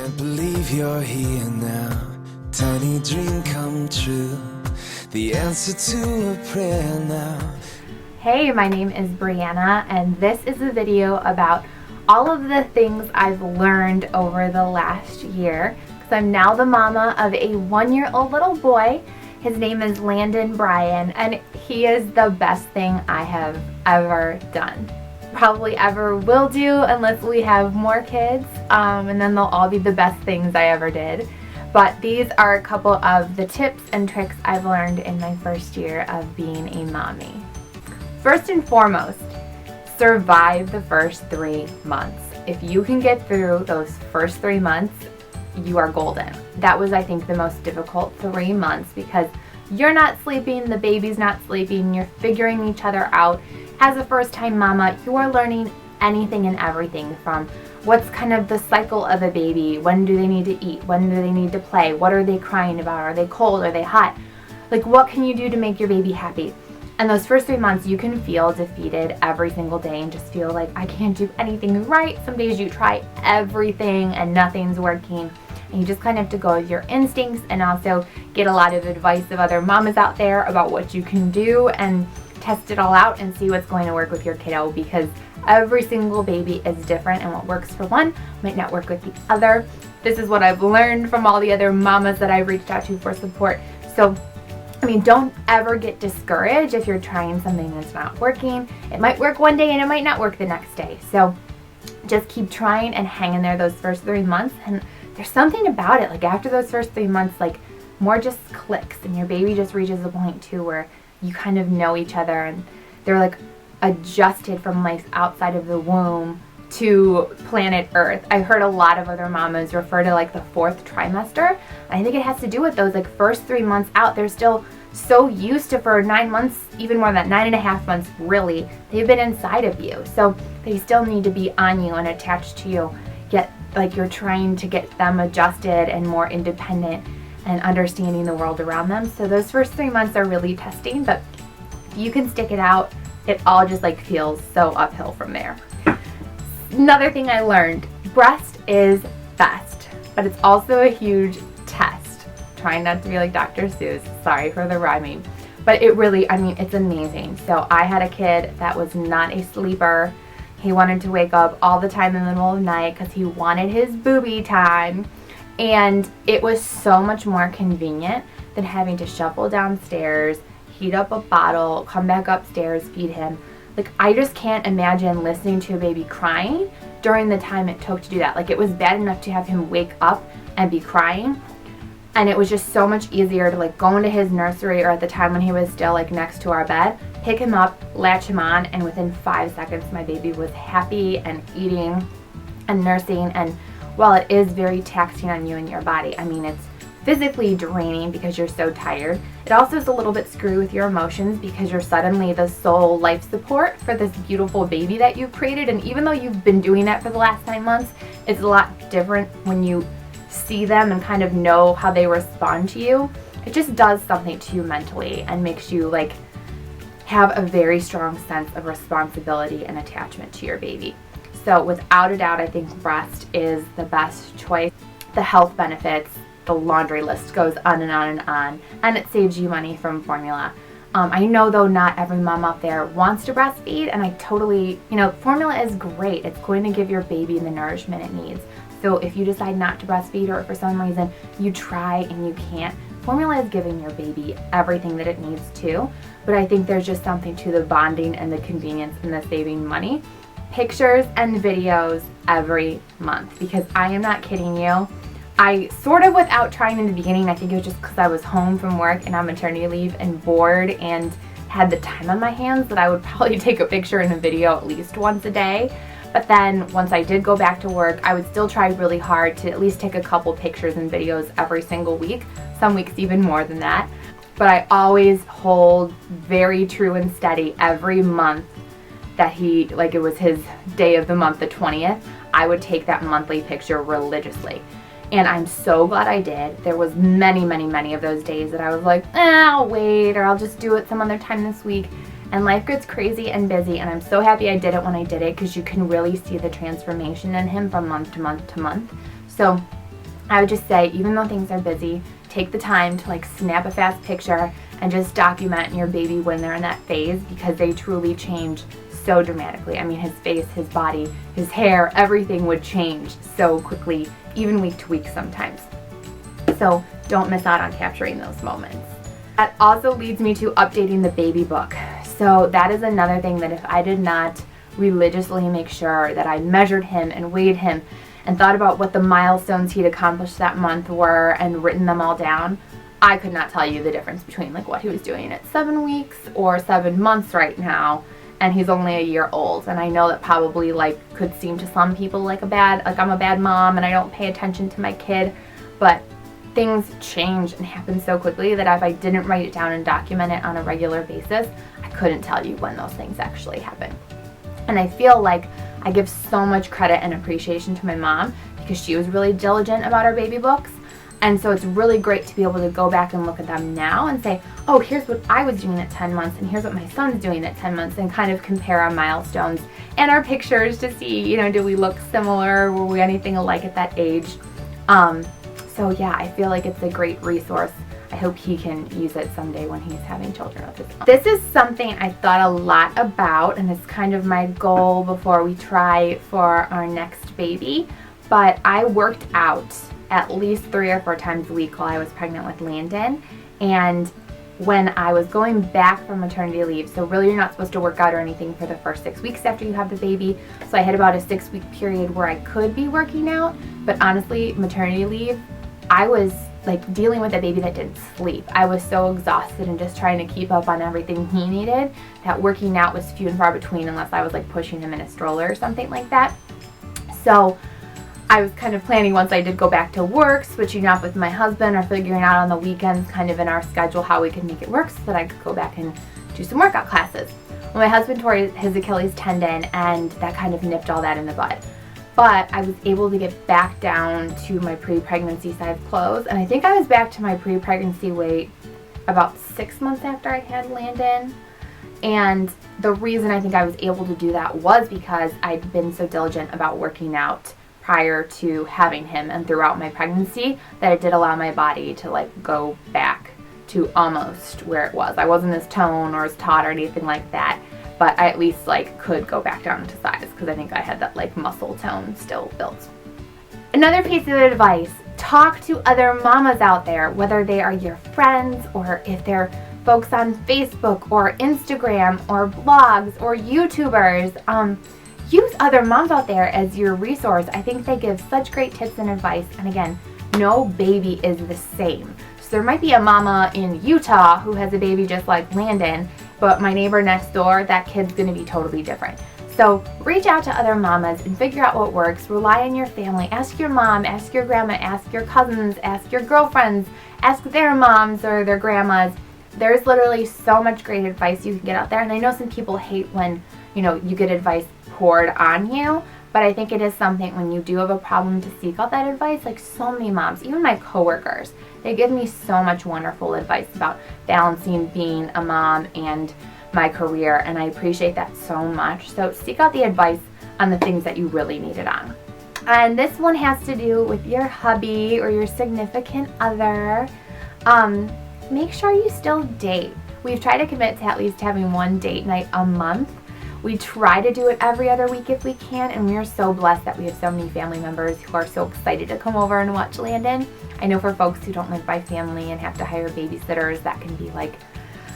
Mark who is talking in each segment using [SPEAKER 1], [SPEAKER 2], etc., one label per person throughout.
[SPEAKER 1] Can't believe you're here now. Tiny dream come true. The answer to a prayer now.
[SPEAKER 2] Hey, my name is Brianna, and this is a video about all of the things I've learned over the last year. Because I'm now the mama of a 1-year-old little boy. His name is Landon Bryan, and he is the best thing I have ever done. Probably ever will do unless we have more kids, and then they'll all be the best things I ever did. But these are a couple of the tips and tricks I've learned in my first year of being a mommy. First and foremost, survive the first 3 months. If you can get through those first 3 months, you are golden. That was, I think, the most difficult 3 months because you're not sleeping, the baby's not sleeping, you're figuring each other out. As a first-time mama, you are learning anything and everything from what's kind of the cycle of a baby, when do they need to eat, when do they need to play, what are they crying about, are they cold, are they hot? Like, what can you do to make your baby happy? And those first 3 months, you can feel defeated every single day and just feel like, I can't do anything right. Some days you try everything and nothing's working. And you just kind of have to go with your instincts and also get a lot of advice of other mamas out there about what you can do and test it all out and see what's going to work with your kiddo, because every single baby is different and what works for one might not work with the other. This is what I've learned from all the other mamas that I've reached out to for support. So, I mean, don't ever get discouraged if you're trying something that's not working. It might work one day and it might not work the next day. So just keep trying and hang in there those first 3 months. And there's something about it, like after those first 3 months, like more just clicks and your baby just reaches a point too where you kind of know each other and they're like adjusted from life outside of the womb to planet Earth. I've heard a lot of other mamas refer to like the 4th trimester. I think it has to do with those like first 3 months out. They're still so used to, for 9 months, even more than 9.5 months really, they've been inside of you. So they still need to be on you and attached to you. Yet like you're trying to get them adjusted and more independent and understanding the world around them. So those first 3 months are really testing, but if you can stick it out, it all just like feels so uphill from there. Another thing I learned, breast is best, but it's also a huge test. Trying not to be like Dr. Seuss, sorry for the rhyming, but it really, I mean, it's amazing. So I had a kid that was not a sleeper. He wanted to wake up all the time in the middle of the night because he wanted his booby time. And it was so much more convenient than having to shuffle downstairs, heat up a bottle, come back upstairs, feed him. Like, I just can't imagine listening to a baby crying during the time it took to do that. Like, it was bad enough to have him wake up and be crying. And it was just so much easier to like go into his nursery, or at the time when he was still like next to our bed, pick him up, latch him on, and within 5 seconds my baby was happy and eating and nursing. And while it is very taxing on you and your body, I mean, it's physically draining because you're so tired. It also is a little bit screwy with your emotions because you're suddenly the sole life support for this beautiful baby that you've created. And even though you've been doing that for the last 9 months, it's a lot different when you see them and kind of know how they respond to you. It just does something to you mentally and makes you like have a very strong sense of responsibility and attachment to your baby. So without a doubt, I think breast is the best choice. The health benefits, the laundry list goes on and on and on, and it saves you money from formula. I know though not every mom out there wants to breastfeed, and I totally, formula is great. It's going to give your baby the nourishment it needs. So if you decide not to breastfeed, or for some reason you try and you can't, formula is giving your baby everything that it needs to. But I think there's just something to the bonding and the convenience and the saving money. Pictures and videos every month, because I am not kidding you. I sort of, without trying in the beginning, I think it was just because I was home from work and on maternity leave and bored and had the time on my hands, that I would probably take a picture and a video at least once a day. But then once I did go back to work, I would still try really hard to at least take a couple pictures and videos every single week, some weeks even more than that. But I always hold very true and steady every month that it was his day of the month, the 20th, I would take that monthly picture religiously. And I'm so glad I did. There was many, many, many of those days that I was like, I'll wait, or I'll just do it some other time this week. And life gets crazy and busy, and I'm so happy I did it when I did it, because you can really see the transformation in him from month to month to month. So I would just say, even though things are busy, take the time to like snap a fast picture and just document your baby when they're in that phase, because they truly change so dramatically. I mean, his face, his body, his hair, everything would change so quickly, even week to week sometimes. So don't miss out on capturing those moments. That also leads me to updating the baby book. So that is another thing that if I did not religiously make sure that I measured him and weighed him and thought about what the milestones he'd accomplished that month were and written them all down, I could not tell you the difference between like what he was doing at 7 weeks or 7 months right now, and he's only a year old. And I know that probably like could seem to some people like I'm a bad mom and I don't pay attention to my kid, but things change and happen so quickly that if I didn't write it down and document it on a regular basis, I couldn't tell you when those things actually happen. And I feel like I give so much credit and appreciation to my mom because she was really diligent about our baby books. And so it's really great to be able to go back and look at them now and say, oh, here's what I was doing at 10 months and here's what my son's doing at 10 months, and kind of compare our milestones and our pictures to see, you know, do we look similar? Were we anything alike at that age? So yeah, I feel like it's a great resource. I hope he can use it someday when he's having children of his own. This is something I thought a lot about, and it's kind of my goal before we try for our next baby. But I worked out at least 3 or 4 times a week while I was pregnant with Landon. And when I was going back from maternity leave, so really you're not supposed to work out or anything for the first 6 weeks after you have the baby. So I had about a 6-week period where I could be working out. But honestly, maternity leave, I was like dealing with a baby that didn't sleep. I was so exhausted and just trying to keep up on everything he needed that working out was few and far between unless I was like pushing him in a stroller or something like that. So I was kind of planning, once I did go back to work, switching off with my husband or figuring out on the weekends kind of in our schedule how we could make it work so that I could go back and do some workout classes. Well, my husband tore his Achilles tendon and that kind of nipped all that in the bud. But I was able to get back down to my pre-pregnancy size clothes, and I think I was back to my pre-pregnancy weight about 6 months after I had Landon. And the reason I think I was able to do that was because I'd been so diligent about working out prior to having him and throughout my pregnancy that it did allow my body to like go back to almost where it was. I wasn't as toned or as taut or anything like that, but I at least like could go back down to size because I think I had that like muscle tone still built. Another piece of advice, talk to other mamas out there, whether they are your friends or if they're folks on Facebook or Instagram or blogs or YouTubers. Use other moms out there as your resource. I think they give such great tips and advice, and again, no baby is the same. So there might be a mama in Utah who has a baby just like Landon, but my neighbor next door, that kid's gonna be totally different. So reach out to other mamas and figure out what works. Rely on your family. Ask your mom, ask your grandma, ask your cousins, ask your girlfriends, ask their moms or their grandmas. There's literally so much great advice you can get out there, and I know some people hate when, you know, you get advice poured on you, but I think it is something when you do have a problem to seek out that advice. Like so many moms, even my coworkers, they give me so much wonderful advice about balancing being a mom and my career, and I appreciate that so much. So seek out the advice on the things that you really need it on. And this one has to do with your hubby or your significant other. Make sure you still date. We've tried to commit to at least having one date night a month. We try to do it every other week if we can, and we are so blessed that we have so many family members who are so excited to come over and watch Landon. I know for folks who don't live by family and have to hire babysitters, that can be like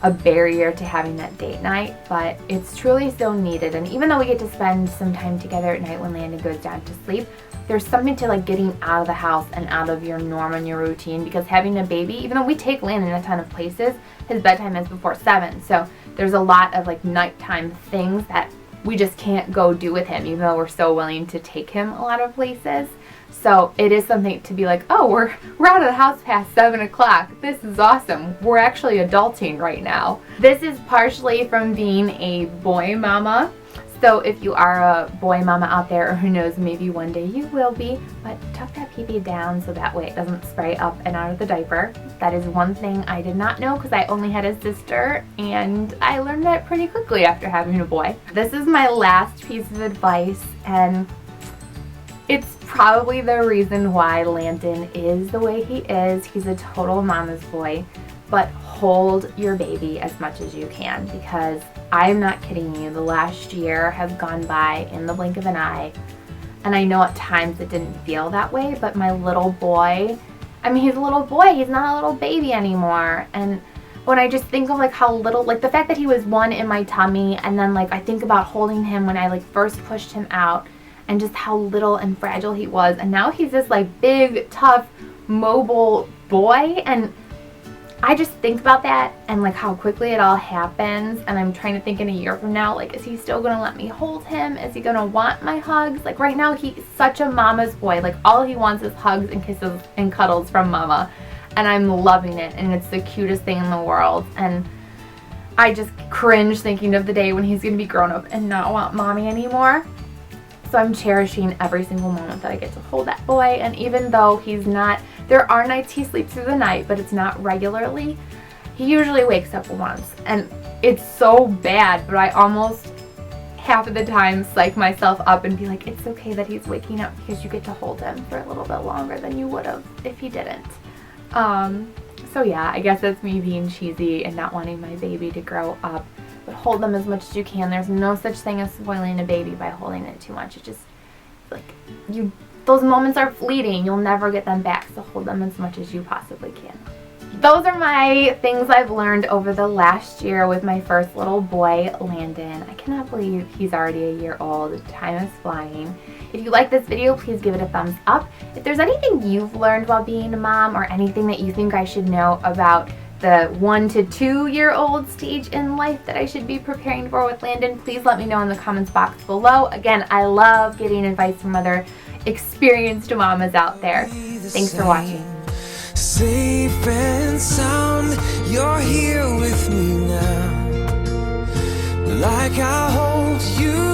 [SPEAKER 2] a barrier to having that date night, but it's truly so needed. And even though we get to spend some time together at night when Landon goes down to sleep, there's something to like getting out of the house and out of your norm and your routine, because having a baby, even though we take Landon a ton of places, his bedtime is before 7, so there's a lot of like nighttime things that we just can't go do with him, even though we're so willing to take him a lot of places. So it is something to be like, oh, we're out of the house past 7 o'clock. This is awesome. We're actually adulting right now. This is partially from being a boy mama. So if you are a boy mama out there, or who knows, maybe one day you will be, but tuck that pee-pee down so that way it doesn't spray up and out of the diaper. That is one thing I did not know because I only had a sister, and I learned that pretty quickly after having a boy. This is my last piece of advice, and it's probably the reason why Landon is the way he is. He's a total mama's boy. But hold your baby as much as you can, because I'm not kidding you, the last year has gone by in the blink of an eye. And I know at times it didn't feel that way, but my little boy, I mean, he's a little boy, he's not a little baby anymore. And when I just think of like how little, like the fact that he was 1 in my tummy, and then like I think about holding him when I like first pushed him out, and just how little and fragile he was. And now he's this like big, tough, mobile boy. And I just think about that and like how quickly it all happens, and I'm trying to think in a year from now, like, is he still gonna let me hold him? Is he gonna want my hugs? Like right now he's such a mama's boy. Like all he wants is hugs and kisses and cuddles from mama, and I'm loving it, and it's the cutest thing in the world. And I just cringe thinking of the day when he's gonna be grown up and not want mommy anymore. So I'm cherishing every single moment that I get to hold that boy. And even though he's not, there are nights he sleeps through the night, but it's not regularly. He usually wakes up once, and it's so bad, but I almost half of the time psych myself up and be like, it's okay that he's waking up because you get to hold him for a little bit longer than you would have if he didn't. So yeah, I guess that's me being cheesy and not wanting my baby to grow up. But hold them as much as you can. There's no such thing as spoiling a baby by holding it too much. It just, like, those moments are fleeting. You'll never get them back, so hold them as much as you possibly can. Those are my things I've learned over the last year with my first little boy, Landon. I cannot believe he's already a year old. Time is flying. If you like this video, please give it a thumbs up. If there's anything you've learned while being a mom, or anything that you think I should know about the 1 to 2 year old stage in life that I should be preparing for with Landon, please let me know in the comments box below. Again, I love getting advice from other experienced mamas out there. Thanks for watching.
[SPEAKER 1] Safe and sound, you're here with me now. Like I hold you